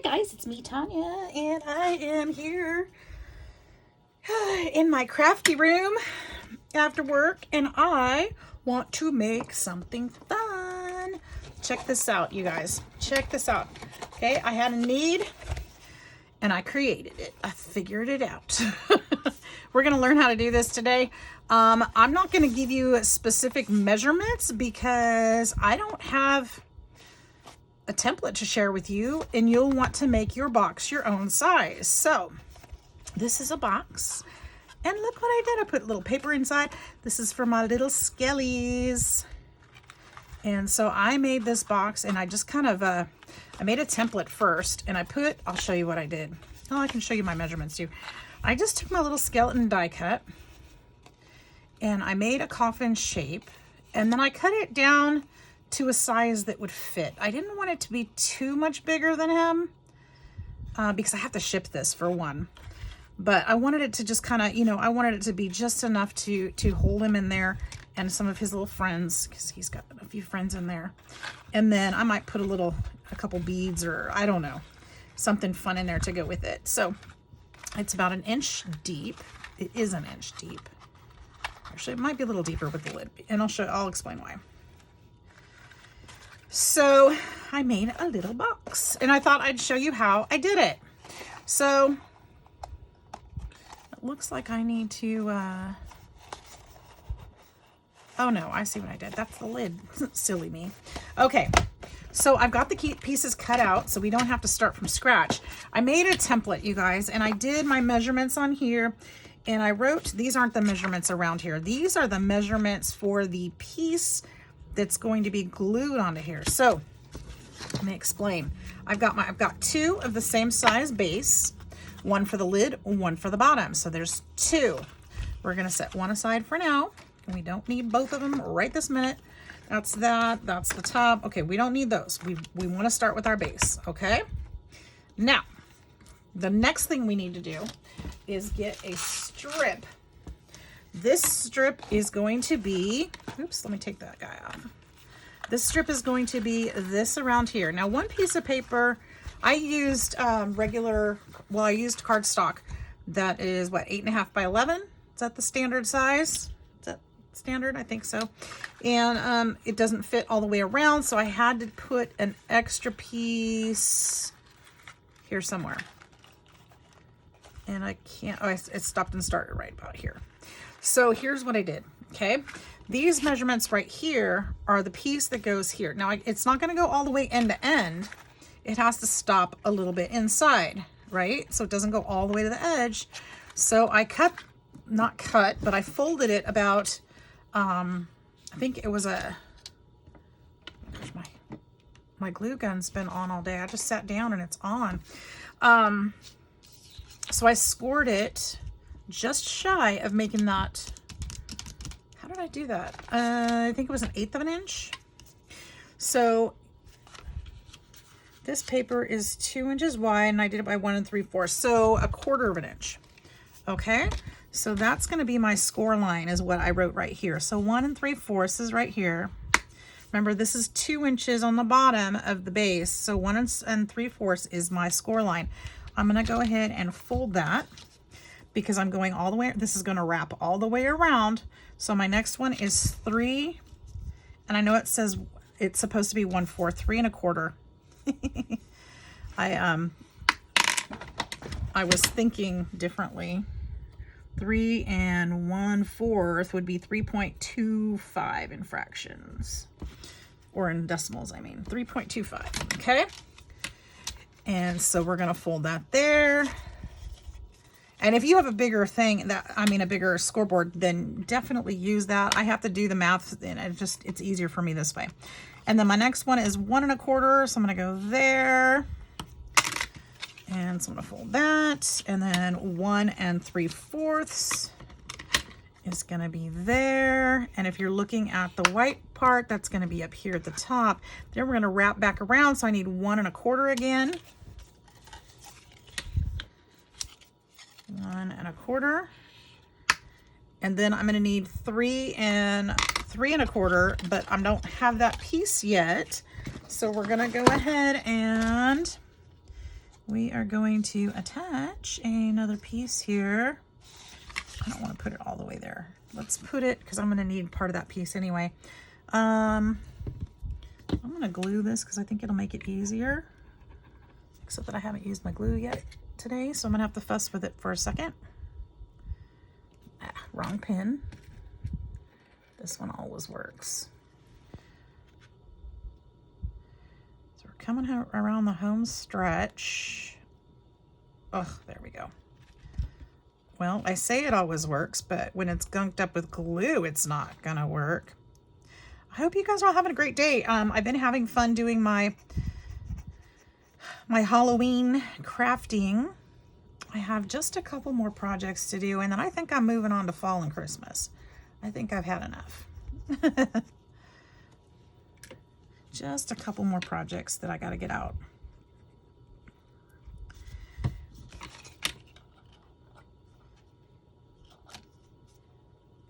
guys, it's me, Tanya, and I am here in my crafty room after work, and I want to make something fun. Check this out, you guys. Check this out. Okay, I had a need, and I created it. I figured it out. We're going to learn how to do this today. I'm not going to give you specific measurements because I don't have a template to share with you, and you'll want to make your box your own size. So this is a box, and look what I did. I put a little paper inside. This is for my little skellies. And so I made this box, and I just kind of I made a template first, and I'll show you what I did. Oh, I can show you my measurements too. I just took my little skeleton die cut, and I made a coffin shape, and then I cut it down to a size that would fit. I didn't want it to be too much bigger than him because I have to ship this for one. But I wanted it to just kind of, I wanted it to be just enough to hold him in there and some of his little friends, because he's got a few friends in there. And then I might put a couple beads, or I don't know, something fun in there to go with it. So it's about 1 inch deep. It is 1 inch deep. Actually, it might be a little deeper with the lid, and I'll explain why. So I made a little box, and I thought I'd show you how I did it. So it looks like I need to, oh no, I see what I did. That's the lid. Silly me. Okay, so I've got the key pieces cut out, so we don't have to start from scratch. I made a template, you guys, and I did my measurements on here, and I wrote, these aren't the measurements around here. These are the measurements for the piece that's going to be glued onto here. So let me explain. I've got 2 of the same size base, one for the lid, one for the bottom. So there's 2. We're gonna set one aside for now, and we don't need both of them right this minute. That's the top. Okay, we don't need those. We want to start with our base. Okay, now the next thing we need to do is get a strip. This strip is going to be, oops, let me take that guy off. This strip is going to be this around here. Now, one piece of paper, I used I used cardstock that is what, 8.5 by 11? Is that the standard size? Is that standard? I think so. And it doesn't fit all the way around, so I had to put an extra piece here somewhere. And I can't, it stopped and started right about here. So here's what I did, okay? These measurements right here are the piece that goes here. Now, it's not gonna go all the way end to end. It has to stop a little bit inside, right? So it doesn't go all the way to the edge. So I not cut, but I folded it about, I think it was gosh, my glue gun's been on all day. I just sat down and it's on. So I scored it just shy of making that. How did I do that? I think it was 1/8 of an inch. So this paper is 2 inches wide, and I did it by 1 3/4, so 1/4 of an inch. Okay, so that's going to be my score line, is what I wrote right here. So 1 3/4 is right here. Remember, this is 2 inches on the bottom of the base, so 1 3/4 is my score line. I'm going to go ahead and fold that, because I'm going all the way, this is going to wrap all the way around. So my next one is 3, and I know it says it's supposed to be 1/4, 3 1/4. I was thinking differently. 3 1/4 would be 3.25 in fractions, or in decimals, I mean, 3.25, okay? And so we're gonna fold that there. And if you have a bigger thing, a bigger scoreboard, then definitely use that. I have to do the math, and it's easier for me this way. And then my next one is 1 1/4, so I'm gonna go there. And so I'm gonna fold that. And then 1 3/4 is gonna be there. And if you're looking at the white part, that's gonna be up here at the top. Then we're gonna wrap back around, so I need 1 1/4 again. 1 1/4, and then I'm going to need 3 3 1/4, but I don't have that piece yet, so we're going to go ahead and we are going to attach another piece here. I don't want to put it all the way there. Let's put it, because I'm going to need part of that piece anyway. I'm going to glue this because I think it'll make it easier. Except that I haven't used my glue yet today, so I'm going to have to fuss with it for a second. Wrong pin. This one always works. So we're coming around the home stretch. Oh, there we go. Well, I say it always works, but when it's gunked up with glue, it's not gonna work. I hope you guys are all having a great day. I've been having fun doing my Halloween crafting. I have just a couple more projects to do, and then I think I'm moving on to fall and Christmas. I think I've had enough. Just a couple more projects that I got to get out.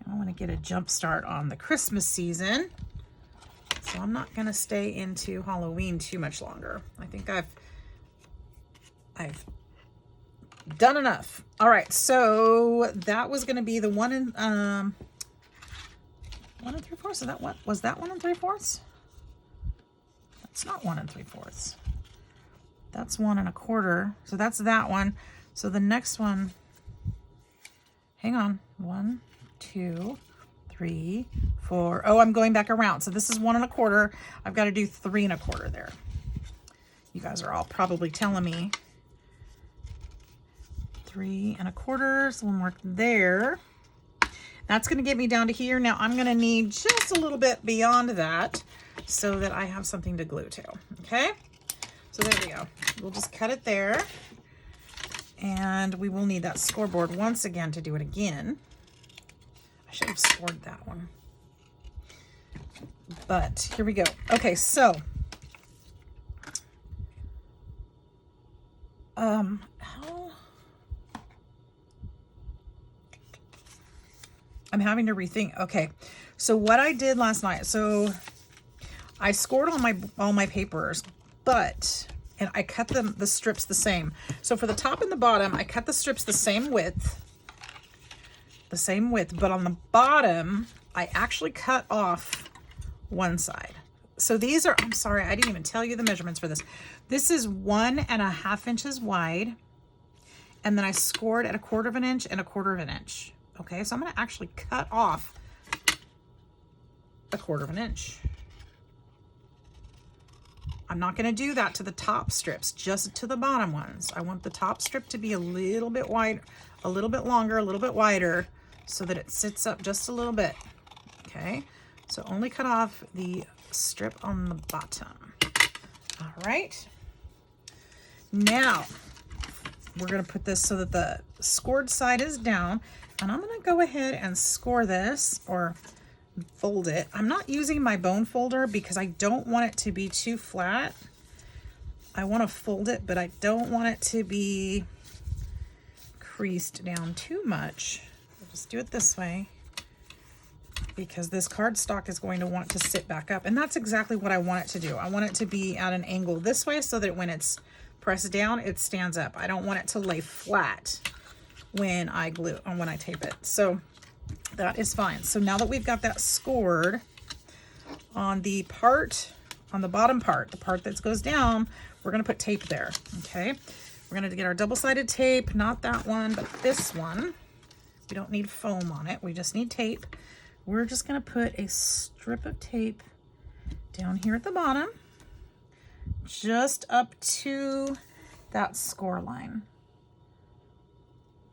I want to get a jump start on the Christmas season, so I'm not going to stay into Halloween too much longer. I think I've done enough. All right, so that was going to be the 1 3/4. Is that what was that 1 3/4? That's not 1 3/4. That's 1 1/4. So that's that one. So the next one, hang on, 1, 2, 3, 4. Oh, I'm going back around. So this is 1 1/4. I've got to do 3 1/4 there. You guys are all probably telling me 3 1/4. So we'll mark there. That's going to get me down to here. Now I'm going to need just a little bit beyond that so that I have something to glue to. Okay. So there we go. We'll just cut it there. And we will need that scoreboard once again to do it again. I should have scored that one. But here we go. Okay, so I'm having to rethink. Okay, so what I did last night, so I scored all my papers, and I cut the strips the same. So for the top and the bottom, I cut the strips the same width, but on the bottom, I actually cut off one side. So these are, I'm sorry, I didn't even tell you the measurements for this. This is 1.5 inches wide, and then I scored at 1/4 inch and 1/4 inch. Okay, so I'm going to actually cut off 1/4 inch. I'm not going to do that to the top strips, just to the bottom ones. I want the top strip to be a little bit wide, a little bit longer, a little bit wider, so that it sits up just a little bit. Okay, so only cut off the strip on the bottom. All right. Now, we're going to put this so that the scored side is down, and I'm going to go ahead and score this, or fold it. I'm not using my bone folder because I don't want it to be too flat. I want to fold it, but I don't want it to be creased down too much. I'll just do it this way because this cardstock is going to want to sit back up, and that's exactly what I want it to do. I want it to be at an angle this way so that when it's pressed down, it stands up. I don't want it to lay flat when I glue and when I tape it. So that is fine. So now that we've got that scored on the bottom part, the part that goes down, we're going to put tape there. Okay. We're going to get our double-sided tape, not that one, but this one. We don't need foam on it. We just need tape. We're just going to put a strip of tape down here at the bottom, just up to that score line.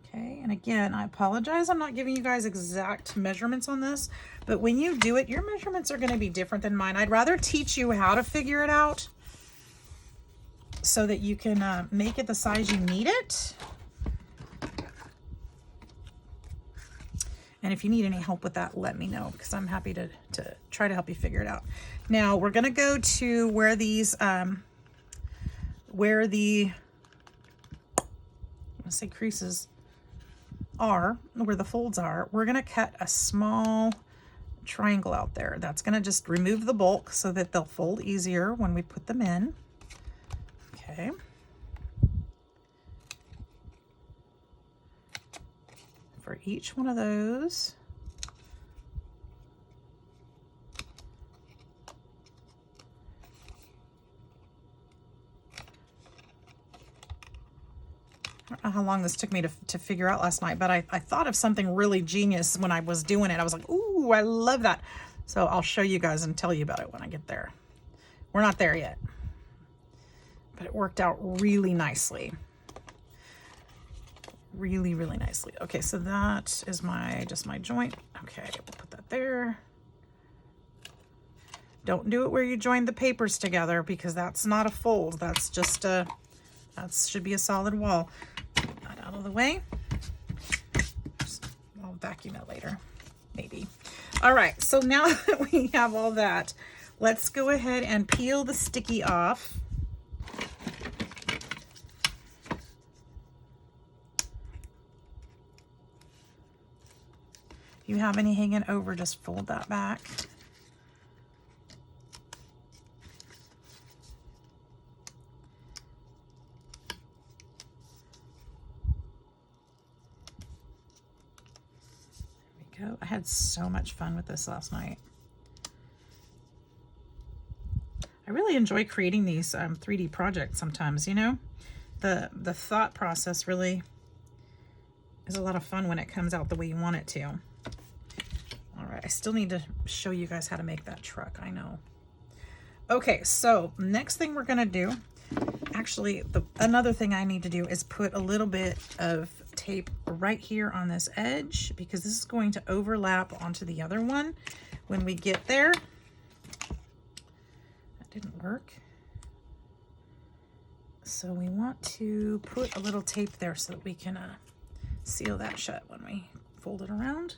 Okay, and again, I apologize, I'm not giving you guys exact measurements on this, but when you do it, your measurements are going to be different than mine. I'd rather teach you how to figure it out so that you can make it the size you need it. And if you need any help with that, let me know, because I'm happy to try to help you figure it out. Now, we're going to go to where these, creases are, where the folds are. We're going to cut a small triangle out there. That's going to just remove the bulk so that they'll fold easier when we put them in. Okay. for each one of those. I don't know how long this took me to figure out last night, but I thought of something really genius when I was doing it. I was like, ooh, I love that. So I'll show you guys and tell you about it when I get there. We're not there yet, but it worked out really nicely. Really, really nicely. Okay, so that is just my joint. Okay, we'll put that there. Don't do it where you join the papers together because that's not a fold. That's just that should be a solid wall. Get that out of the way. I'll vacuum it later, maybe. All right, so now that we have all that, let's go ahead and peel the sticky off. If you have any hanging over, just fold that back. There we go. I had so much fun with this last night. I really enjoy creating these 3D projects sometimes, you know? The thought process really is a lot of fun when it comes out the way you want it to. All right, I still need to show you guys how to make that truck, I know. Okay, so next thing we're gonna do, actually, another thing I need to do is put a little bit of tape right here on this edge because this is going to overlap onto the other one when we get there. That didn't work. So we want to put a little tape there so that we can seal that shut when we fold it around.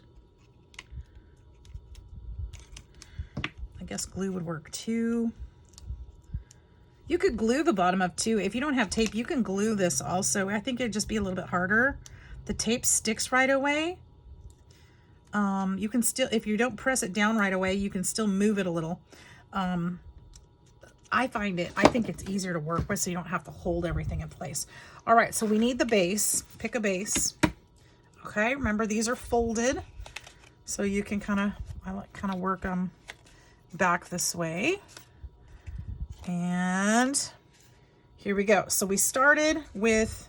I guess glue would work too. You could glue the bottom up too. If you don't have tape, you can glue this also. I think it'd just be a little bit harder. The tape sticks right away. You can still, if you don't press it down right away, you can still move it a little. I think it's easier to work with so you don't have to hold everything in place. All right, so we need the base. Pick a base. Okay, remember these are folded. So you can kind of work back this way. And here we go. So we started with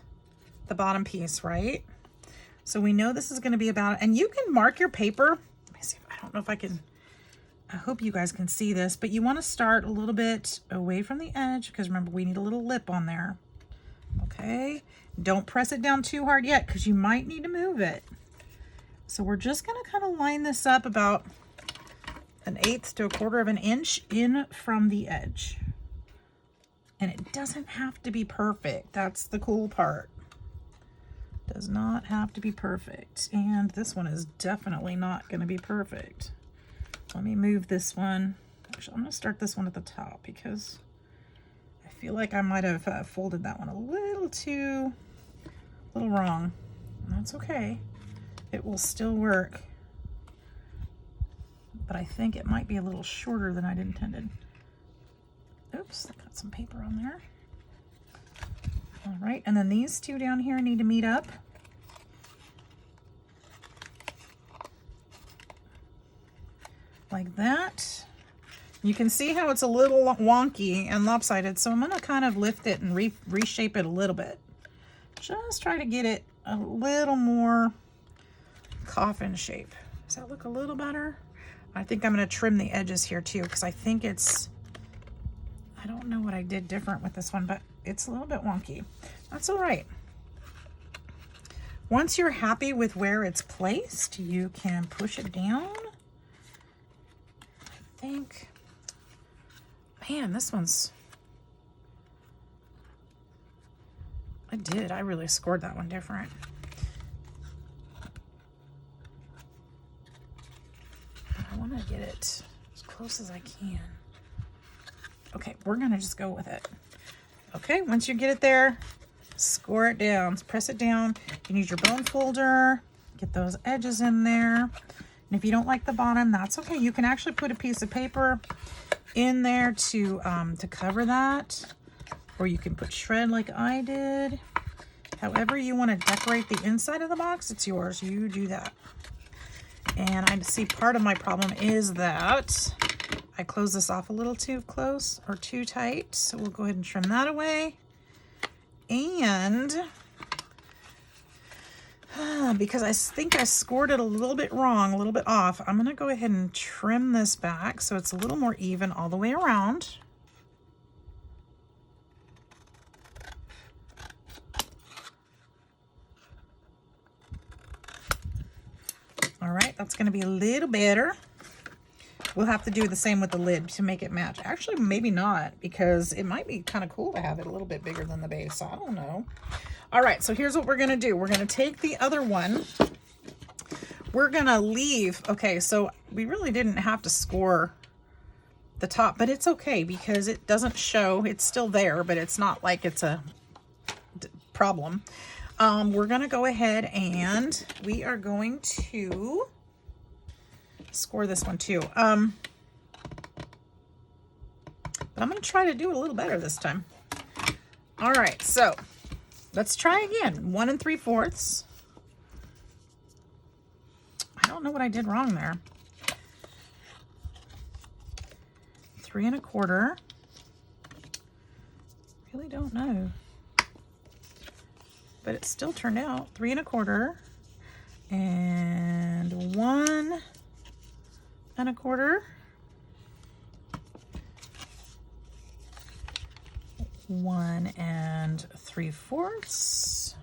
the bottom piece, right? So we know this is going to be about, and you can mark your paper. Let me see. I don't know if I can, I hope you guys can see this, but you want to start a little bit away from the edge because remember we need a little lip on there. Okay. Don't press it down too hard yet because you might need to move it. So we're just going to kind of line this up about 1/8 to 1/4 of an inch in from the edge. And it doesn't have to be perfect. That's the cool part. Does not have to be perfect. And this one is definitely not going to be perfect. Let me move this one. Actually, I'm going to start this one at the top because I feel like I might have folded that one a little wrong. That's okay. It will still work. But I think it might be a little shorter than I'd intended. Oops, I got some paper on there. All right, and then these two down here need to meet up. Like that. You can see how it's a little wonky and lopsided, so I'm gonna kind of lift it and reshape it a little bit. Just try to get it a little more coffin shape. Does that look a little better? I think I'm gonna trim the edges here too, because I think it's, I don't know what I did different with this one, but it's a little bit wonky. That's all right. Once you're happy with where it's placed, you can push it down. I think, man, this one's, I really scored that one different. I want to get it as close as I can. Okay, we're gonna just go with it. Okay, once you get it there, score it down, press it down. You can use your bone folder, get those edges in there. And if you don't like the bottom, that's okay. You can actually put a piece of paper in there to cover that, or you can put shred like I did. However you want to decorate the inside of the box, it's yours. You do that. And I see part of my problem is that I closed this off a little too close or too tight. So we'll go ahead and trim that away. And because I think I scored it a little bit wrong, a little bit off, I'm going to go ahead and trim this back so it's a little more even all the way around. All right, that's going to be a little better. We'll have to do the same with the lid to make it match. Actually, maybe not, because it might be kind of cool to have it a little bit bigger than the base. I don't know. All right, so here's what we're going to do. We're going to take the other one. We're going to leave. Okay, so we really didn't have to score the top, but it's okay because it doesn't show. It's still there, but it's not like it's a problem. We're going to go ahead and we are going to score this one too. But I'm going to try to do it a little better this time. All right, so let's try again. 1 3/4. I don't know what I did wrong there. 3 1/4. Really don't know. But it still turned out 3 1/4 and 1 1/4. 1 3/4.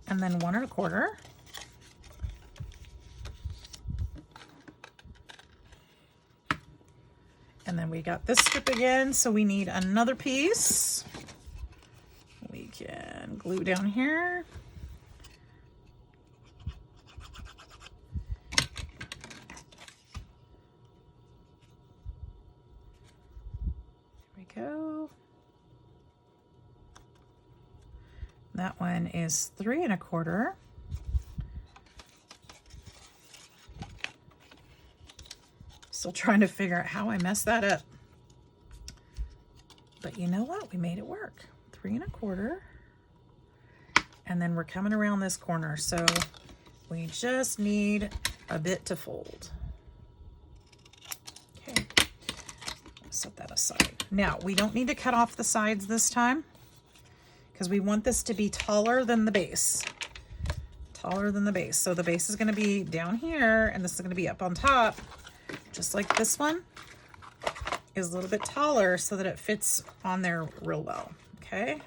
And then 1 1/4. And then we got this strip again, so we need another piece. We can glue down here. There we go. That one is 3 1/4. Still trying to figure out how I messed that up. But you know what? We made it work. 3 1/4. And then we're coming around this corner. So we just need a bit to fold. Okay. Set that aside. Now, we don't need to cut off the sides this time because we want this to be taller than the base. Taller than the base. So the base is going to be down here and this is going to be up on top. Just like this one is a little bit taller so that it fits on there real well. Okay,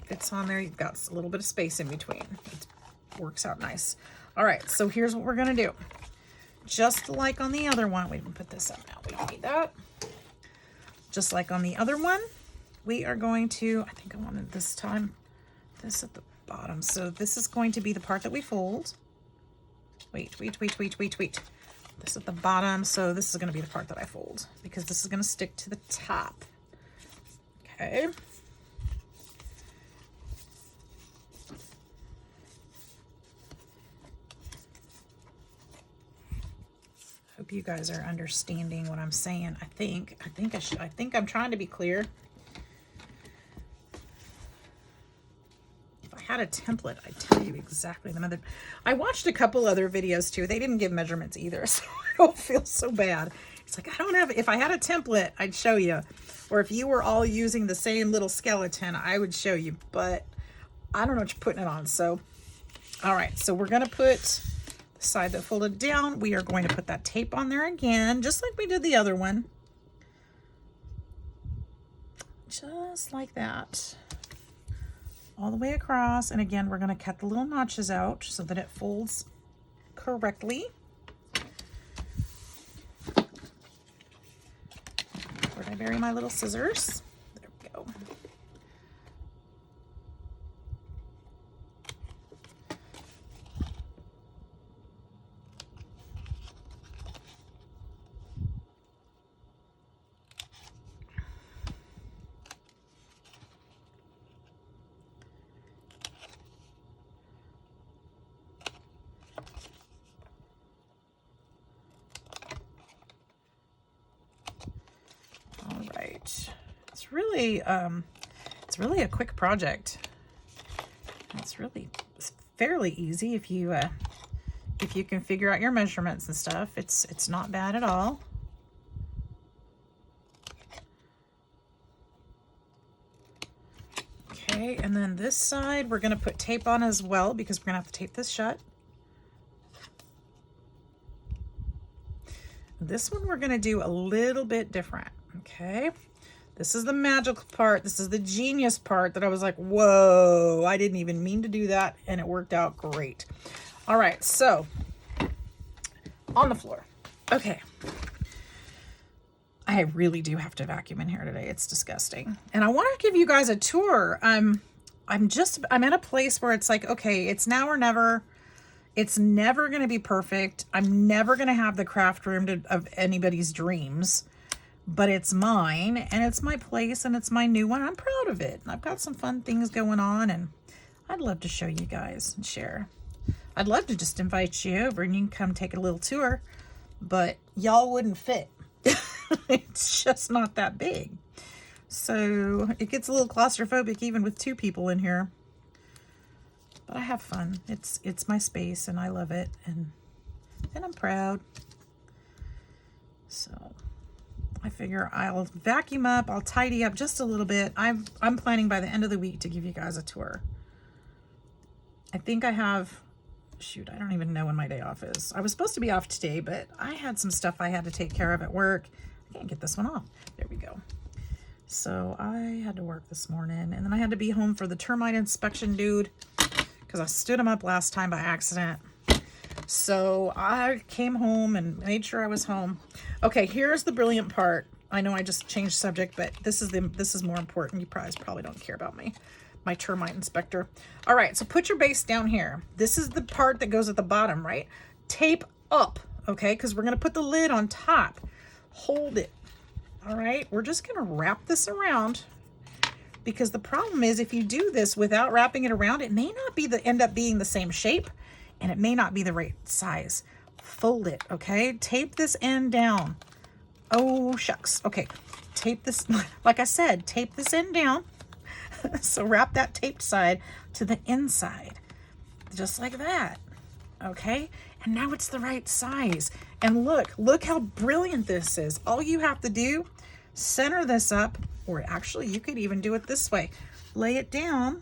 fits on there. You've got a little bit of space in between. It works out nice. All right, so here's what we're gonna do. Just like on the other one, we can put this up now. We don't need that. Just like on the other one, we are going to, I think I wanted this time, this at the bottom. So this is going to be the part that we fold. Wait. This at the bottom, so this is going to be the part that I fold because this is going to stick to the top. Okay. Hope you guys are understanding what I'm saying. I think I'm trying to be clear. Had a template, I'd tell you exactly the method. I watched a couple other videos too. They didn't give measurements either, so I don't feel so bad. It's like, I don't have, if I had a template, I'd show you. Or if you were all using the same little skeleton, I would show you, but I don't know what you're putting it on. So, all right, so we're going to put the side that folded down. We are going to put that tape on there again, just like we did the other one. Just like that. All the way across, and again we're going to cut the little notches out so that it folds correctly. Where'd I bury my little scissors? There we go. it's really a quick project. It's fairly easy if you can figure out your measurements and stuff. It's not bad at all. Okay, and then this side we're going to put tape on as well because we're going to have to tape this shut. This one we're going to do a little bit different, okay? This is the magical part. This is the genius part that I was like, whoa, I didn't even mean to do that, and it worked out great. All right, so on the floor. Okay. I really do have to vacuum in here today. It's disgusting. And I want to give you guys a tour. I'm at a place where it's like, okay, it's now or never. It's never going to be perfect. I'm never going to have the craft room of anybody's dreams, but it's mine and it's my place and it's my new one. I'm proud of it. I've got some fun things going on and I'd love to show you guys and share. I'd love to just invite you over and you can come take a little tour, but y'all wouldn't fit. It's just not that big. So it gets a little claustrophobic even with 2 people in here. But I have fun. It's my space and I love it and I'm proud. So I figure I'll vacuum up, I'll tidy up just a little bit. I'm planning by the end of the week to give you guys a tour. I think I have, shoot, I don't even know when my day off is. I was supposed to be off today, but I had some stuff I had to take care of at work. I can't get this one off. There we go. So I had to work this morning and then I had to be home for the termite inspection dude because I stood him up last time by accident. So I came home and made sure I was home. Okay, here's the brilliant part. I know I just changed subject, but this is more important. You probably don't care about my termite inspector. All right, so put your base down here. This is the part that goes at the bottom, right? Tape up, okay? Because we're going to put the lid on top. Hold it. All right, we're just going to wrap this around because the problem is if you do this without wrapping it around, it may not be end up being the same shape and it may not be the right size. Fold it, okay? Tape this end down. Oh, shucks. Okay, tape this, like I said, tape this end down. So wrap that taped side to the inside, just like that, okay? And now it's the right size. And look how brilliant this is. All you have to do, center this up, or actually you could even do it this way. Lay it down,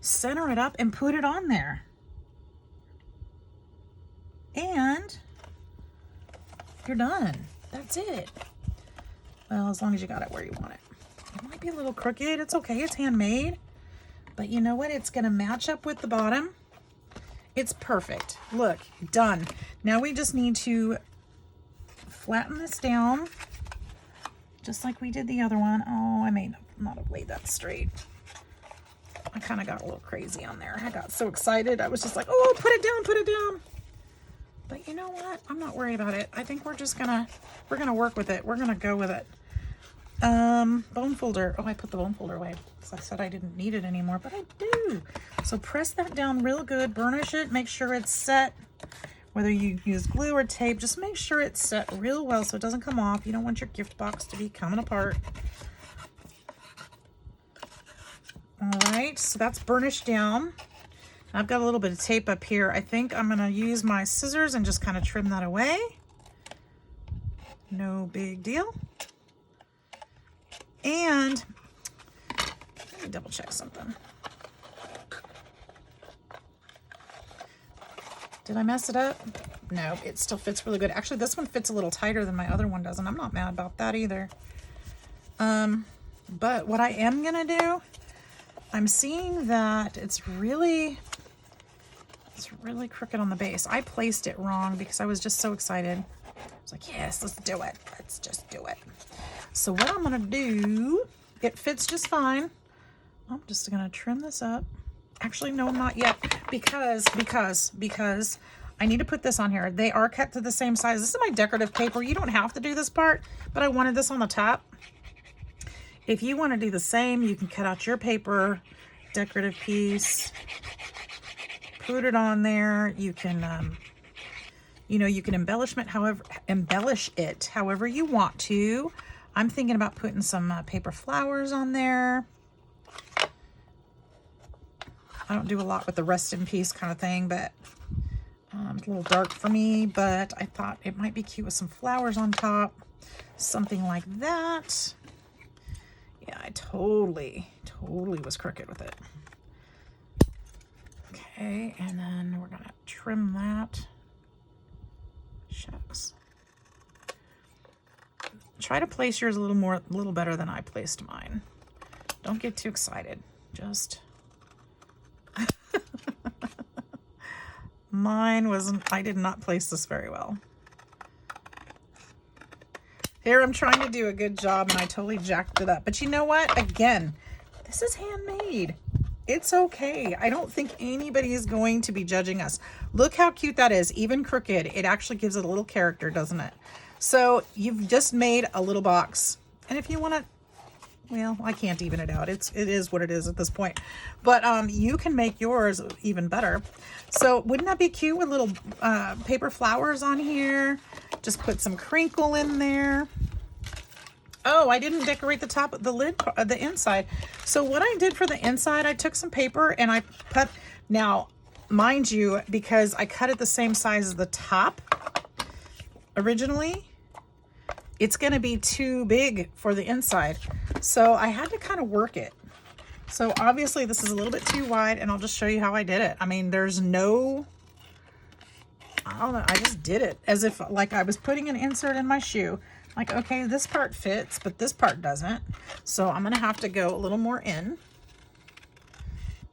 center it up, and put it on there. And you're done. That's it. Well, as long as you got it where you want it. It might be a little crooked. It's okay. It's handmade. But you know what? It's going to match up with the bottom. It's perfect. Look, done. Now we just need to flatten this down just like we did the other one. Oh, I may not have laid that straight. I kind of got a little crazy on there. I got so excited. I was just like, oh, put it down, put it down. But you know what? I'm not worried about it. I think we're gonna work with it. We're gonna go with it. Bone folder. Oh, I put the bone folder away because I said I didn't need it anymore, but I do. So press that down real good, burnish it, make sure it's set. Whether you use glue or tape, just make sure it's set real well so it doesn't come off. You don't want your gift box to be coming apart. All right, so that's burnished down. I've got a little bit of tape up here. I think I'm gonna use my scissors and just kind of trim that away. No big deal. And let me double check something. Did I mess it up? No, it still fits really good. Actually, this one fits a little tighter than my other one does, and I'm not mad about that either. But what I am gonna do, I'm seeing that it's really crooked on the base. I placed it wrong because I was just so excited. I was like, yes, let's do it. Let's just do it. So what I'm gonna do, it fits just fine. I'm just gonna trim this up. Actually, no, not yet, because I need to put this on here. They are cut to the same size. This is my decorative paper. You don't have to do this part, but I wanted this on the top. If you want to do the same, you can cut out your paper, decorative piece, put it on there. You can, you know, you can embellish it however you want to. I'm thinking about putting some paper flowers on there. I don't do a lot with the rest in peace kind of thing, but it's a little dark for me, but I thought it might be cute with some flowers on top. Something like that. Yeah, I totally was crooked with it. Okay, and then we're gonna trim that. Shucks. Try to place yours a little better than I placed mine. Don't get too excited. Just mine wasn't, I did not place this very well. Here I'm trying to do a good job and I totally jacked it up. But you know what? Again, this is handmade. It's okay. I don't think anybody is going to be judging us. Look how cute that is. Even crooked, it actually gives it a little character, doesn't it? So you've just made a little box. And if you want to, well, I can't even it out. It is what it is at this point. But you can make yours even better. So wouldn't that be cute with little paper flowers on here? Just put some crinkle in there. Oh, I didn't decorate the top of the lid, the inside. So what I did for the inside, I took some paper and I put, now, mind you, because I cut it the same size as the top originally, it's going to be too big for the inside. So I had to kind of work it. So obviously this is a little bit too wide, and I'll just show you how I did it. I mean, there's no, I don't know, I just did it as if like I was putting an insert in my shoe. Like, okay, this part fits, but this part doesn't. So I'm gonna have to go a little more in.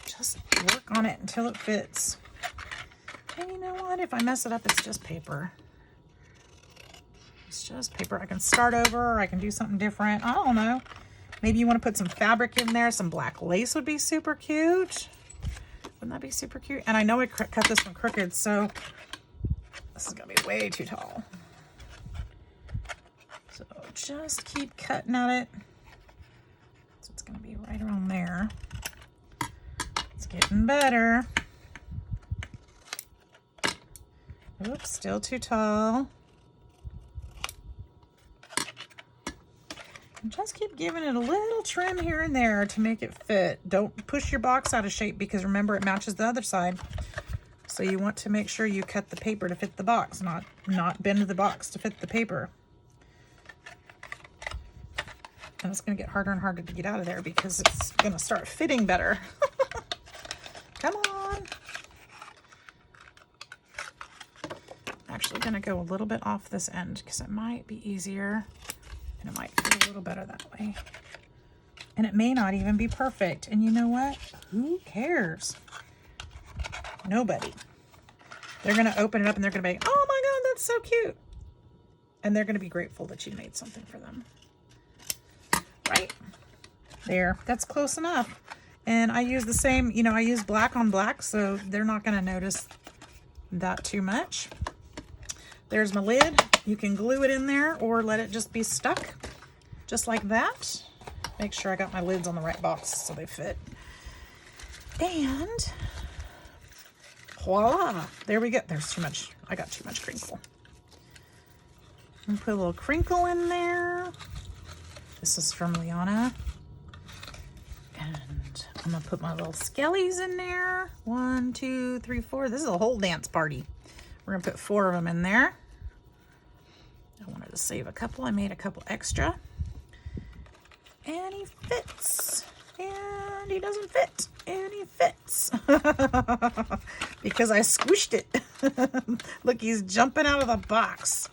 Just work on it until it fits. And you know what? If I mess it up, it's just paper. It's just paper. I can start over, or I can do something different. I don't know. Maybe you want to put some fabric in there. Some black lace would be super cute. Wouldn't that be super cute? And I know I cut this one crooked, so this is gonna be way too tall. So just keep cutting at it. So it's gonna be right around there. It's getting better. Oops, still too tall. And just keep giving it a little trim here and there to make it fit. Don't push your box out of shape, because remember, it matches the other side. So you want to make sure you cut the paper to fit the box, not bend the box to fit the paper. And it's going to get harder and harder to get out of there because it's going to start fitting better. Come on. I'm actually going to go a little bit off this end because it might be easier and it might fit a little better that way. And it may not even be perfect. And you know what? Who cares? Nobody. They're going to open it up and they're going to be, oh my God, that's so cute. And they're going to be grateful that you made something for them. Right there, that's close enough. And I use the same, you know, I use black on black, so they're not going to notice that too much. There's my lid. You can glue it in there or let it just be stuck just like that. Make sure I got my lids on the right box so they fit. And voila, there we go. There's too much, I got too much crinkle. And put a little crinkle in there. This is from Liana. And I'm gonna put my little skellies in there. 1, 2, 3, 4. This is a whole dance party. We're gonna put 4 of them in there. I wanted to save a couple. I made a couple extra. And he fits. And he doesn't fit. And he fits. Because I squished it. Look, he's jumping out of the box.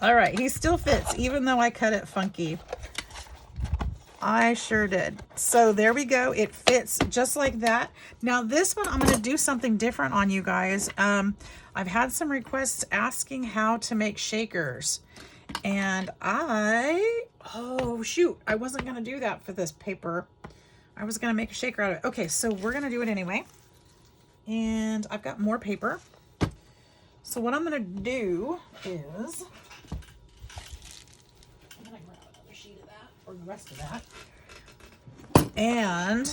All right, he still fits, even though I cut it funky. I sure did. So there we go. It fits just like that. Now this one, I'm going to do something different on you guys. I've had some requests asking how to make shakers. And oh shoot, I wasn't going to do that for this paper. I was going to make a shaker out of it. Okay, so we're going to do it anyway. And I've got more paper. So what I'm going to do is, I'm going to grab another sheet of that, or the rest of that. And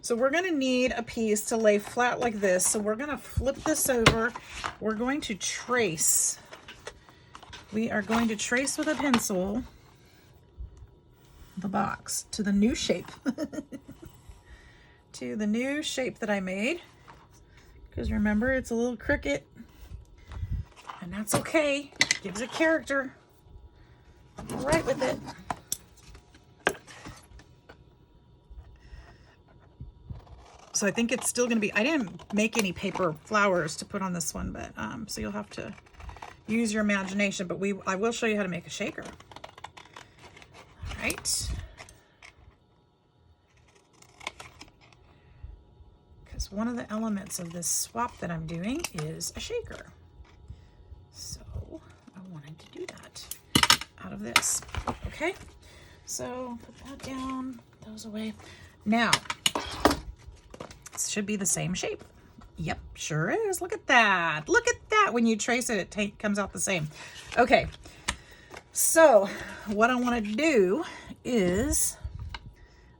so we're going to need a piece to lay flat like this. So we're going to flip this over. We're going to trace. We are going to trace with a pencil. box to the new shape. To the new shape that I made. Because remember, it's a little cricket. And that's okay. Gives it character. I'm all right with it. So I think it's still going to be, I didn't make any paper flowers to put on this one, but so you'll have to use your imagination, but I will show you how to make a shaker. All right. Because one of the elements of this swap that I'm doing is a shaker. So I wanted to do that out of this. Okay. So put that down, those away. Now, should be the same shape. Yep, sure is. Look at that. Look at that. When you trace it, it comes out the same. Okay, so what I want to do is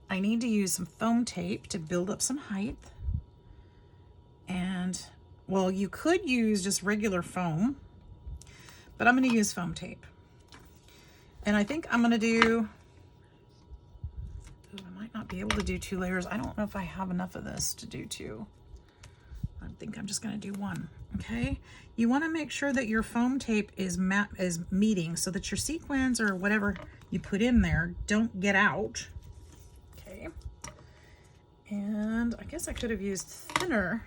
I need to use some foam tape to build up some height. And, well, you could use just regular foam, but I'm going to use foam tape. And I think I'm going to do... I might not be able to do 2 layers. I don't know if I have enough of this to do 2. I think I'm just going to do 1. Okay. You want to make sure that your foam tape is meeting so that your sequins or whatever you put in there don't get out. Okay. And I guess I could have used thinner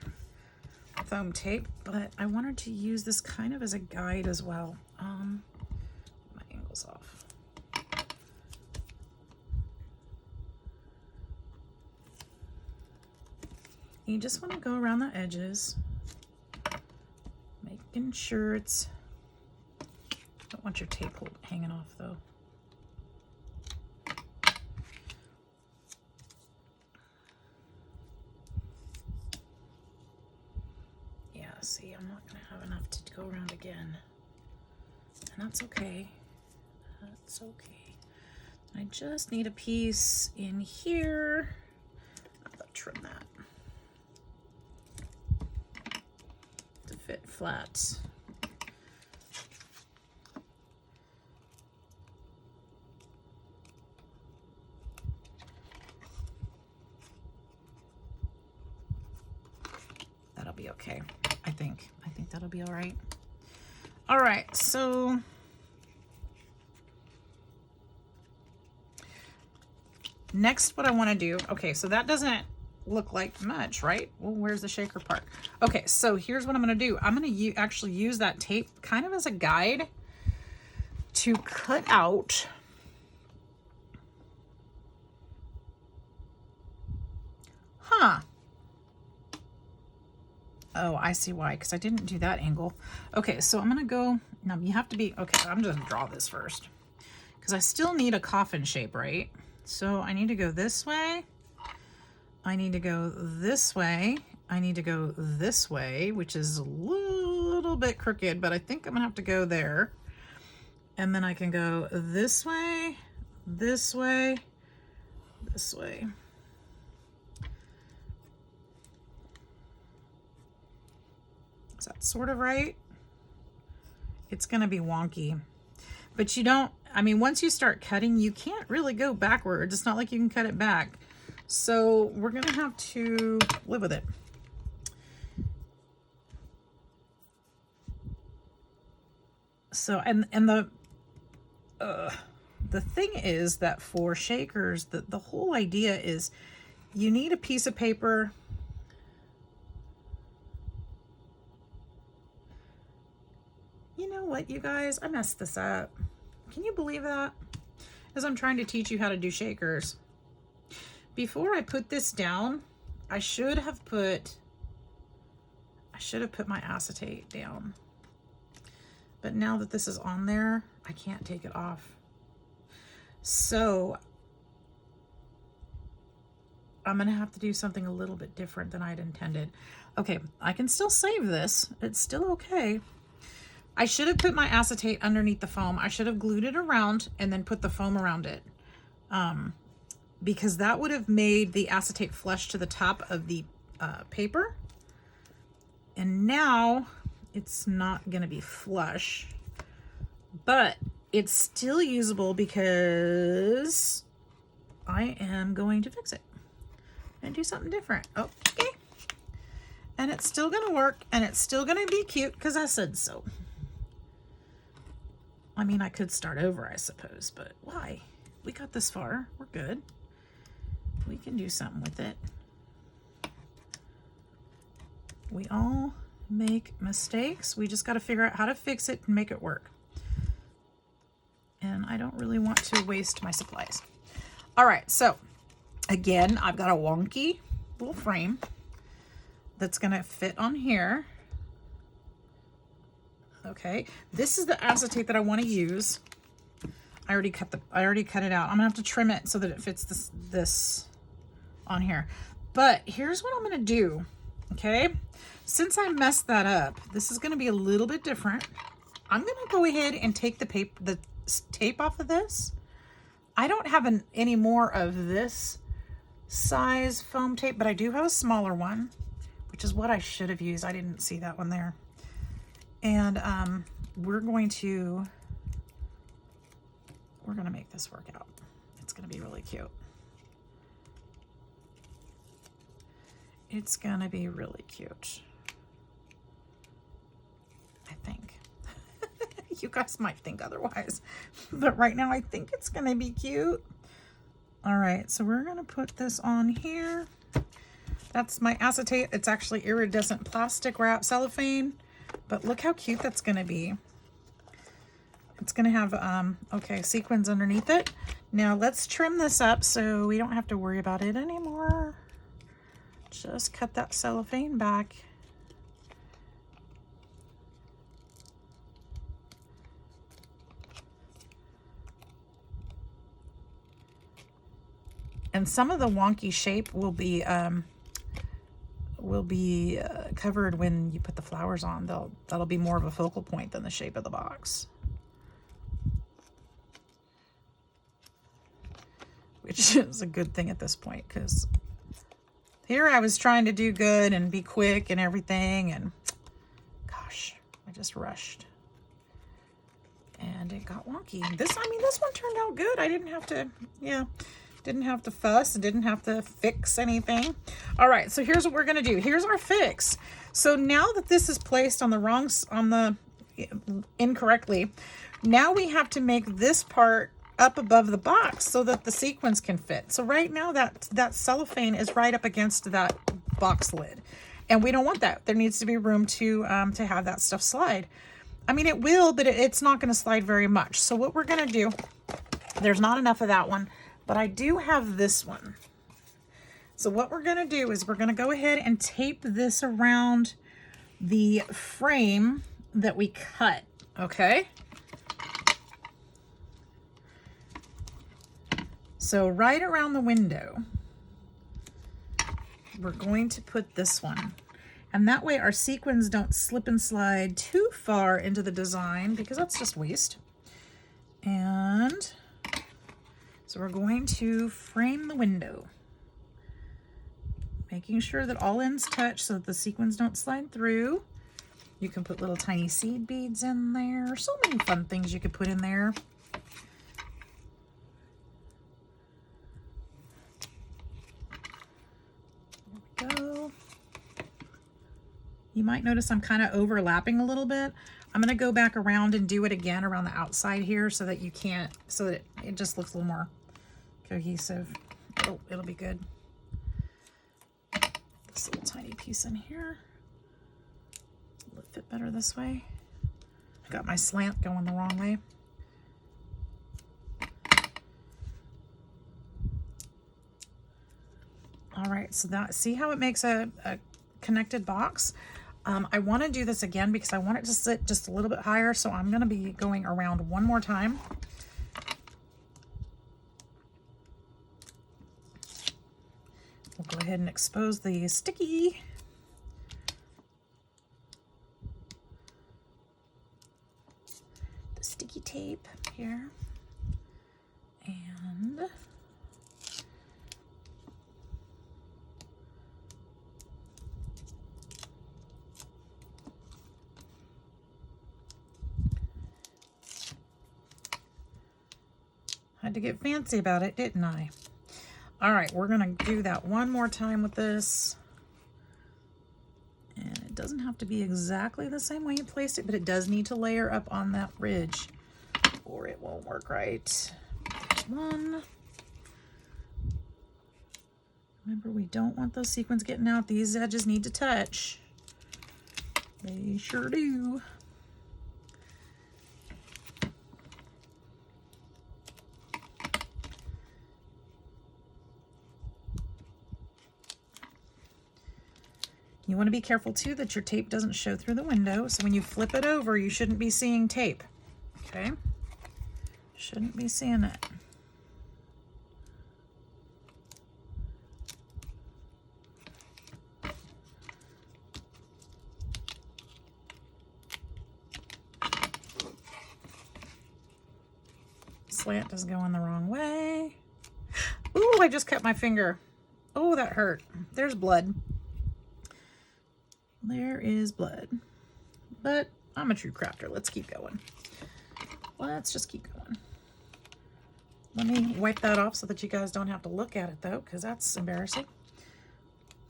foam tape, but I wanted to use this kind of as a guide as well. My angle's off. You just want to go around the edges, making sure it's, don't want your tape hanging off though. Yeah, see, I'm not going to have enough to go around again. And that's okay. That's okay. I just need a piece in here. I'll trim that. Fit flat. That'll be okay. I think that'll be all right. All right, so next what I want to do, okay, so that doesn't look like much, right? Well, where's the shaker part? Okay, so here's what I'm going to do. I'm going to actually use that tape kind of as a guide to cut out oh, I see why, because I didn't do that angle. Okay, so I'm going to go, now you have to be, okay, I'm just going to draw this first because I still need a coffin shape, right? So I need to go this way. I need to go this way. I need to go this way, which is a little bit crooked, but I think I'm gonna have to go there. And then I can go this way, this way, this way. Is that sort of right? It's gonna be wonky, but you don't, I mean, once you start cutting, you can't really go backwards. It's not like you can cut it back. So we're gonna have to live with it. So, and the thing is that for shakers, the whole idea is you need a piece of paper. You know what, you guys, I messed this up. Can you believe that? As I'm trying to teach you how to do shakers. Before I put this down, I should have put my acetate down. But now that this is on there, I can't take it off. So I'm gonna have to do something a little bit different than I'd intended. Okay, I can still save this. It's still okay. I should have put my acetate underneath the foam. I should have glued it around and then put the foam around it. Because that would have made the acetate flush to the top of the paper. And now it's not gonna be flush, but it's still usable because I am going to fix it and do something different. Okay. And it's still gonna work, and it's still gonna be cute because I said so. I mean, I could start over, I suppose, but why? We got this far. We're good. We can do something with it. We all make mistakes. We just got to figure out how to fix it and make it work. And I don't really want to waste my supplies. All right, so again, I've got a wonky little frame that's going to fit on here. Okay, this is the acetate that I want to use. I already cut it out. I'm gonna have to trim it so that it fits this on here. But here's what I'm gonna do. Okay, since I messed that up, this is gonna be a little bit different. I'm gonna go ahead and take the tape off of this. I don't have any more of this size foam tape, but I do have a smaller one, which is what I should have used. I didn't see that one there. And we're going to make this work out. It's going to be really cute. It's going to be really cute, I think. You guys might think otherwise, but right now I think it's going to be cute. All right, so we're going to put this on here. That's my acetate. It's actually iridescent plastic wrap cellophane, but look how cute that's going to be. It's going to have, okay, sequins underneath it. Now let's trim this up so we don't have to worry about it anymore. Just cut that cellophane back. And some of the wonky shape will be covered when you put the flowers on. That'll be more of a focal point than the shape of the box. Which is a good thing at this point, because here I was trying to do good and be quick and everything, and gosh, I just rushed. And it got wonky. This one turned out good. I didn't have to, didn't have to fuss and didn't have to fix anything. All right, so here's what we're gonna do. Here's our fix. So now that this is placed on the incorrectly, now we have to make this part up above the box so that the sequins can fit. So right now that cellophane is right up against that box lid, and we don't want that. There needs to be room to have that stuff slide. I mean, it will, but it's not going to slide very much. So what we're going to do, there's not enough of that one, but I do have this one. So what we're going to do is we're going to go ahead and tape this around the frame that we cut, okay? So right around the window, we're going to put this one. And that way our sequins don't slip and slide too far into the design, because that's just waste. And so we're going to frame the window, making sure that all ends touch so that the sequins don't slide through. You can put little tiny seed beads in there. So many fun things you could put in there. There we go. You might notice I'm kind of overlapping a little bit. I'm going to go back around and do it again around the outside here so that it just looks a little more cohesive. It'll be good. This little tiny piece in here. Will it fit better this way? I got my slant going the wrong way. All right, so see how it makes a connected box? I want to do this again because I want it to sit just a little bit higher, so I'm going to be going around one more time. We'll go ahead and expose the sticky. The sticky tape here. And had to get fancy about it, didn't I? All right, we're gonna do that one more time with this. And it doesn't have to be exactly the same way you placed it, but it does need to layer up on that ridge or it won't work right. There's one. Remember, we don't want those sequins getting out. These edges need to touch. They sure do. You want to be careful too that your tape doesn't show through the window. So when you flip it over, you shouldn't be seeing tape. Okay? Shouldn't be seeing it. Slant is going the wrong way. Ooh, I just cut my finger. Oh, that hurt. There's blood. There is blood. But I'm a true crafter. Let's keep going. Let's just keep going. Let me wipe that off so that you guys don't have to look at it though, because that's embarrassing.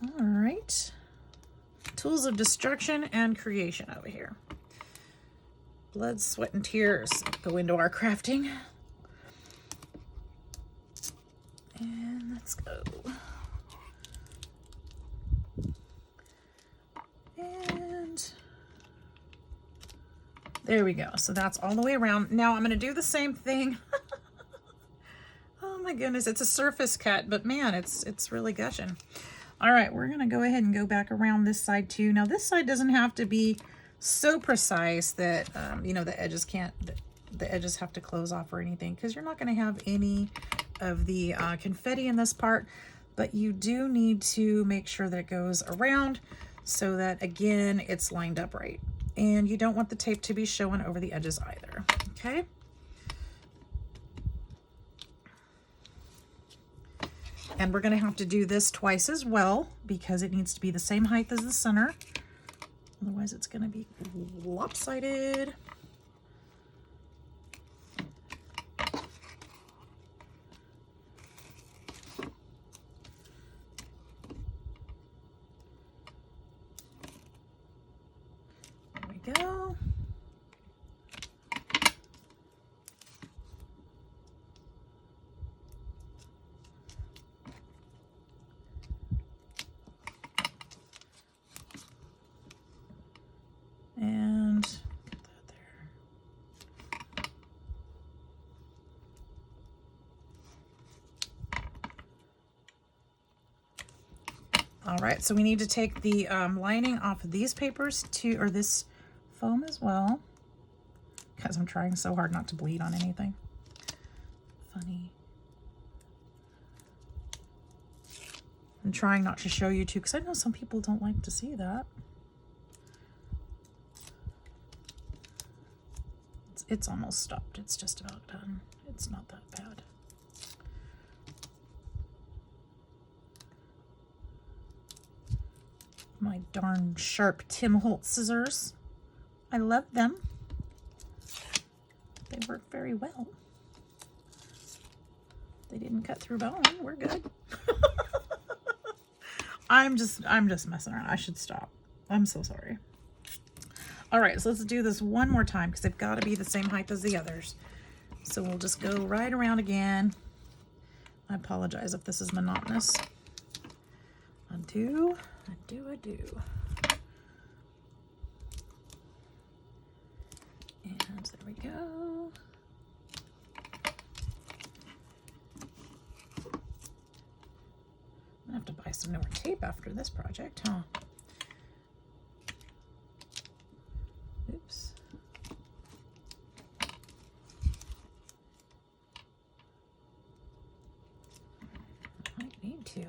All right. Tools of destruction and creation over here. Blood, sweat, and tears go into our crafting. And let's go. And there we go. So that's all the way around. Now I'm going to do the same thing. Oh my goodness, it's a surface cut, but man, it's really gushing. All right, we're going to go ahead and go back around this side too. Now this side doesn't have to be so precise that you know, the edges can't, the edges have to close off or anything, because you're not going to have any of the confetti in this part, but you do need to make sure that it goes around so that, again, it's lined up right. And you don't want the tape to be showing over the edges either, okay? And we're going to have to do this twice as well because it needs to be the same height as the center. Otherwise, it's going to be lopsided. Go. And put that there. All right, so we need to take the lining off of these papers too, or this foam as well, because I'm trying so hard not to bleed on anything. Funny. I'm trying not to show you too, because I know some people don't like to see that. It's almost stopped. It's just about done. It's not that bad. My darn sharp Tim Holtz scissors. I love them. They work very well. They didn't cut through bone. We're good. I'm just messing around. I should stop. I'm so sorry. All right, so let's do this one more time because they've got to be the same height as the others. So we'll just go right around again. I apologize if this is monotonous. Undo, undo, undo. And there we go. I'm gonna have to buy some newer tape after this project, huh? Oops. I might need to.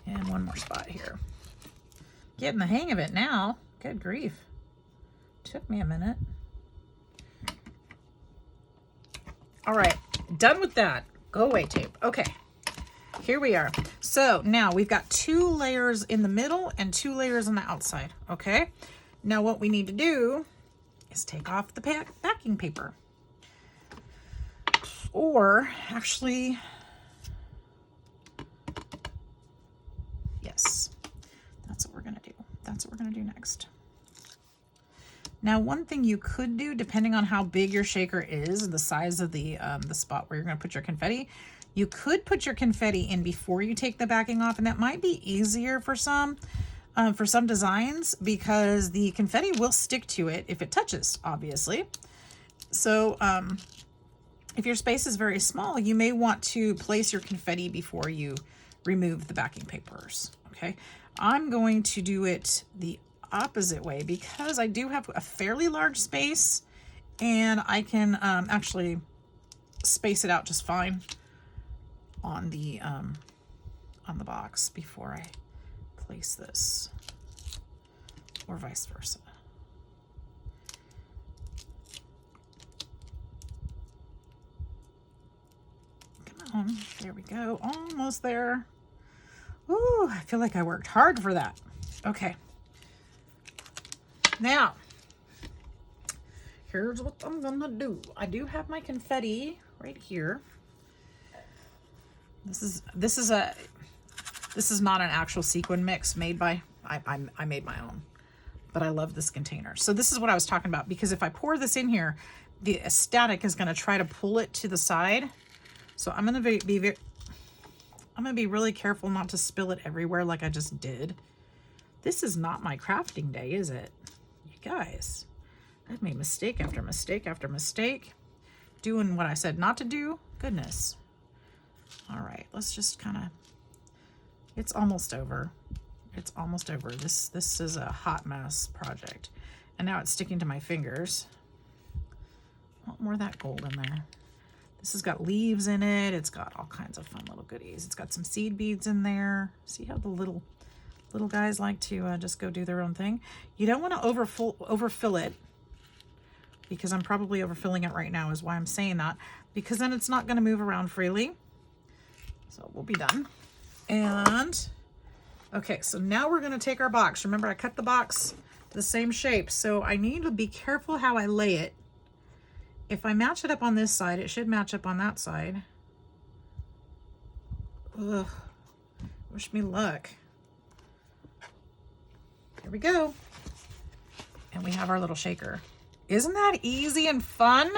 And one more spot here. Getting the hang of it now. Good grief. Took me a minute. All right, done with that. Go away tape. Okay, here we are. So now we've got 2 layers in the middle and 2 layers on the outside, okay? Now what we need to do is take off the backing paper. Or actually, yes, that's what we're gonna do. That's what we're gonna do next. Now, one thing you could do, depending on how big your shaker is, the size of the spot where you're gonna put your confetti, you could put your confetti in before you take the backing off, and that might be easier for some designs because the confetti will stick to it if it touches, obviously. So if your space is very small, you may want to place your confetti before you remove the backing papers, okay? I'm going to do it the opposite way because I do have a fairly large space and I can actually space it out just fine on the box before I place this, or vice versa. Come on, there we go, almost there. Ooh, I feel like I worked hard for that. Okay. Now, here's what I'm gonna do. I do have my confetti right here. This is not an actual sequin mix made by, I made my own, but I love this container. So this is what I was talking about, because if I pour this in here, the static is gonna try to pull it to the side. So I'm gonna be really careful not to spill it everywhere like I just did. This is not my crafting day, is it? You guys, I've made mistake after mistake after mistake, doing what I said not to do. Goodness. All right, let's just kind of, it's almost over. It's almost over. This is a hot mess project. And now it's sticking to my fingers. I want more of that gold in there. This has got leaves in it. It's got all kinds of fun little goodies. It's got some seed beads in there. See how the little guys like to just go do their own thing. You don't want to overfill it, because I'm probably overfilling it right now is why I'm saying that, because then it's not going to move around freely. So we'll be done. And okay, so now we're going to take our box. Remember, I cut the box to the same shape, so I need to be careful how I lay it. If I match it up on this side, it should match up on that side. Ugh, wish me luck. Here we go. And we have our little shaker. Isn't that easy and fun?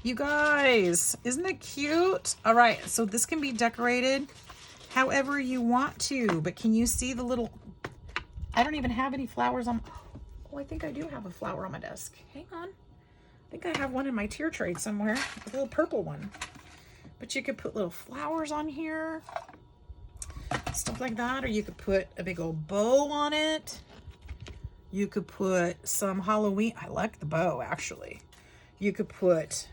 You guys, isn't it cute? All right, so this can be decorated however you want to, but can you see the little, I don't even have any flowers on, oh, I think I do have a flower on my desk. Hang on. I think I have one in my tier tray somewhere, a little purple one. But you could put little flowers on here, stuff like that, or you could put a big old bow on it. You could put some Halloween, I like the bow actually. You could put,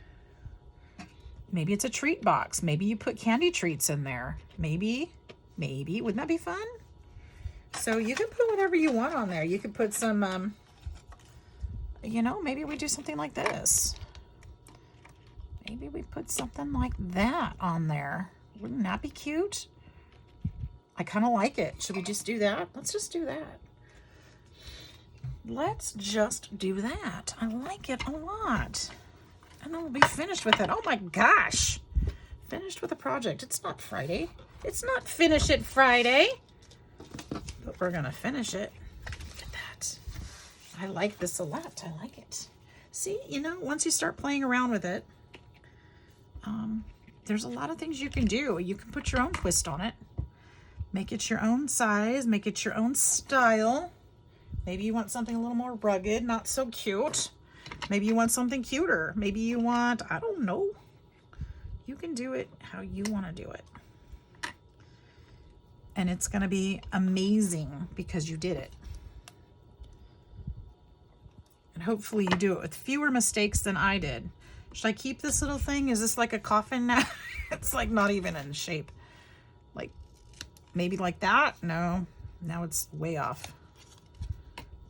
maybe it's a treat box. Maybe you put candy treats in there. Maybe, wouldn't that be fun? So you can put whatever you want on there. You could put some, you know, maybe we do something like this. Maybe we put something like that on there. Wouldn't that be cute? I kind of like it. Should we just do that? Let's just do that. Let's just do that. I like it a lot. And then we'll be finished with it. Oh my gosh. Finished with a project. It's not Friday. It's not Finish It Friday. But we're going to finish it. Look at that. I like this a lot. I like it. See, you know, once you start playing around with it, there's a lot of things you can do. You can put your own twist on it. Make it your own size. Make it your own style. Maybe you want something a little more rugged, not so cute. Maybe you want something cuter. Maybe you want, I don't know. You can do it how you want to do it. And it's going to be amazing because you did it. And hopefully you do it with fewer mistakes than I did. Should I keep this little thing? Is this like a coffin now? It's like not even in shape. Like maybe like that? No, now it's way off.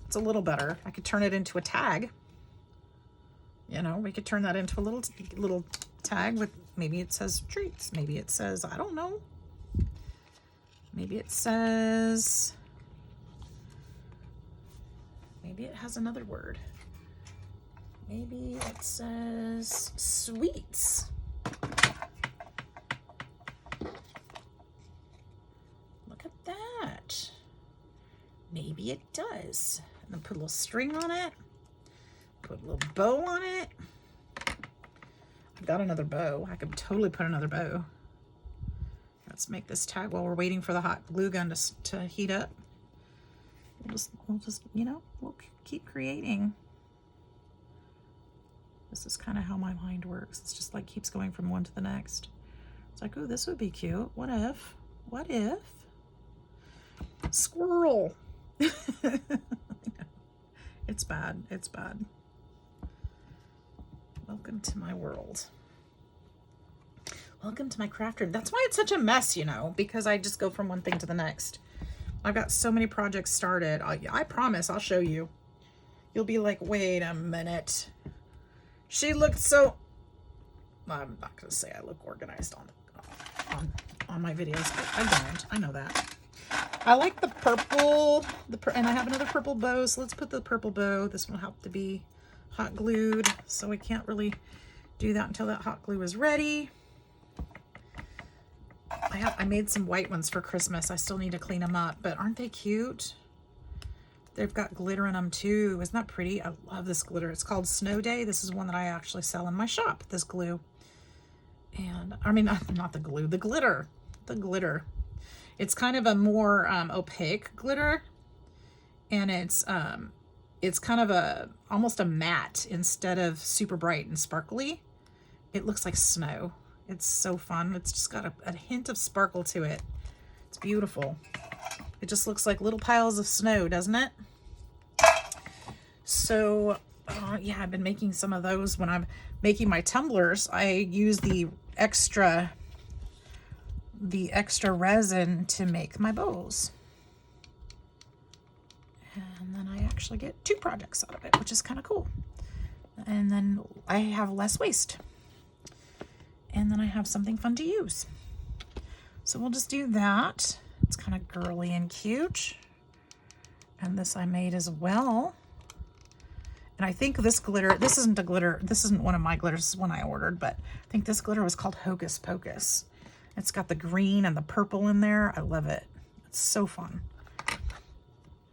It's a little better. I could turn it into a tag. You know, we could turn that into a little tag with, maybe it says treats. Maybe it says, I don't know. Maybe it says Maybe it has another word. Maybe it says sweets. Look at that. Maybe it does. And then put a little string on it. Put a little bow on it. I've got another bow. I could totally put another bow. Let's make this tag while we're waiting for the hot glue gun to heat up. We'll just, you know, we'll keep creating. This is kind of how my mind works. It's just like keeps going from one to the next. It's like, oh, this would be cute. What if? What if? Squirrel. It's bad. It's bad. Welcome to my world. Welcome to my craft room. That's why it's such a mess, you know, because I just go from one thing to the next. I've got so many projects started. I promise I'll show you. You'll be like, wait a minute. She looked so... I'm not going to say I look organized on my videos, but I don't. I know that. I like the purple, and I have another purple bow, so let's put the purple bow. This one will have to be hot glued, so we can't really do that until that hot glue is ready. I made some white ones for Christmas. I still need to clean them up, but aren't they cute? They've got glitter in them too. Isn't that pretty? I love this glitter. It's called Snow Day. This is one that I actually sell in my shop, this glue. And I mean, not the glue, the glitter. The glitter. It's kind of a more opaque glitter, and it's kind of almost a matte instead of super bright and sparkly. It looks like snow. It's so fun. It's just got a hint of sparkle to it. It's beautiful. It just looks like little piles of snow, doesn't it? So, yeah, I've been making some of those. When I'm making my tumblers, I use the extra resin to make my bows. And then I actually get 2 projects out of it, which is kind of cool. And then I have less waste. And then I have something fun to use. So we'll just do that. It's kind of girly and cute. And this I made as well. And I think this glitter, this isn't a glitter, this isn't one of my glitters, this is one I ordered, but I think this glitter was called Hocus Pocus. It's got the green and the purple in there. I love it. It's so fun.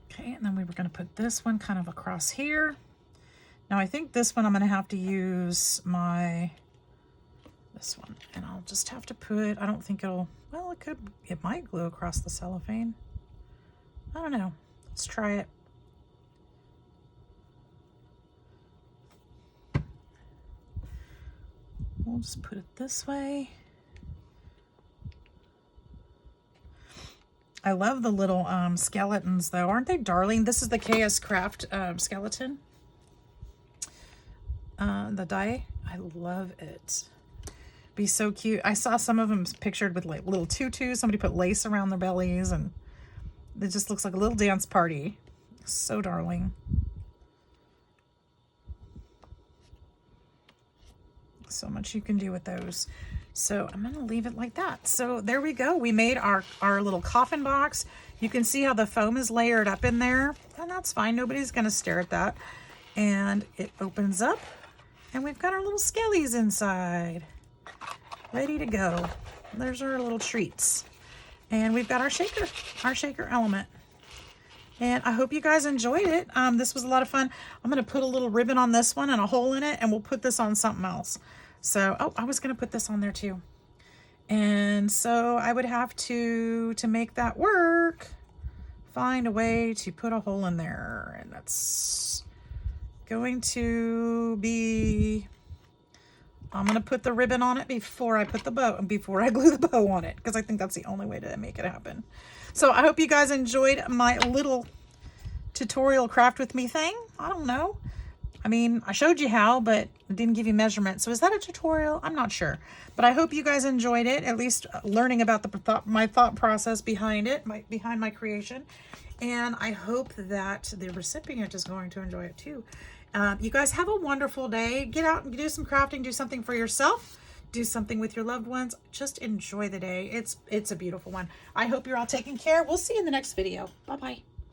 Okay, and then we were going to put this one kind of across here. Now I think this one I'm going to have to use this one, and I'll just have to put, I don't think it'll, well, it might glue across the cellophane. I don't know. Let's try it. We'll just put it this way. I love the little skeletons though. Aren't they darling? This is the KS Craft skeleton. The die. I love it. Be so cute. I saw some of them pictured with like little tutus. Somebody put lace around their bellies, and it just looks like a little dance party. So darling. So much you can do with those. So I'm going to leave it like that. So there we go. We made our little coffin box. You can see how the foam is layered up in there, and that's fine. Nobody's going to stare at that. And it opens up, and we've got our little skellies inside, ready to go. There's our little treats. And we've got our shaker element. And I hope you guys enjoyed it. This was a lot of fun. I'm going to put a little ribbon on this one and a hole in it, and we'll put this on something else. So, oh, I was going to put this on there too. And so I would have to make that work, find a way to put a hole in there. And that's going to be, I'm going to put the ribbon on it before I put the bow, and before I glue the bow on it, because I think that's the only way to make it happen. So I hope you guys enjoyed my little tutorial craft with me thing. I don't know. I mean, I showed you how, but I didn't give you measurements. So is that a tutorial? I'm not sure. But I hope you guys enjoyed it, at least learning about my thought process behind it, behind my creation. And I hope that the recipient is going to enjoy it too. You guys have a wonderful day. Get out and do some crafting. Do something for yourself. Do something with your loved ones. Just enjoy the day. It's a beautiful one. I hope you're all taking care. We'll see you in the next video. Bye-bye.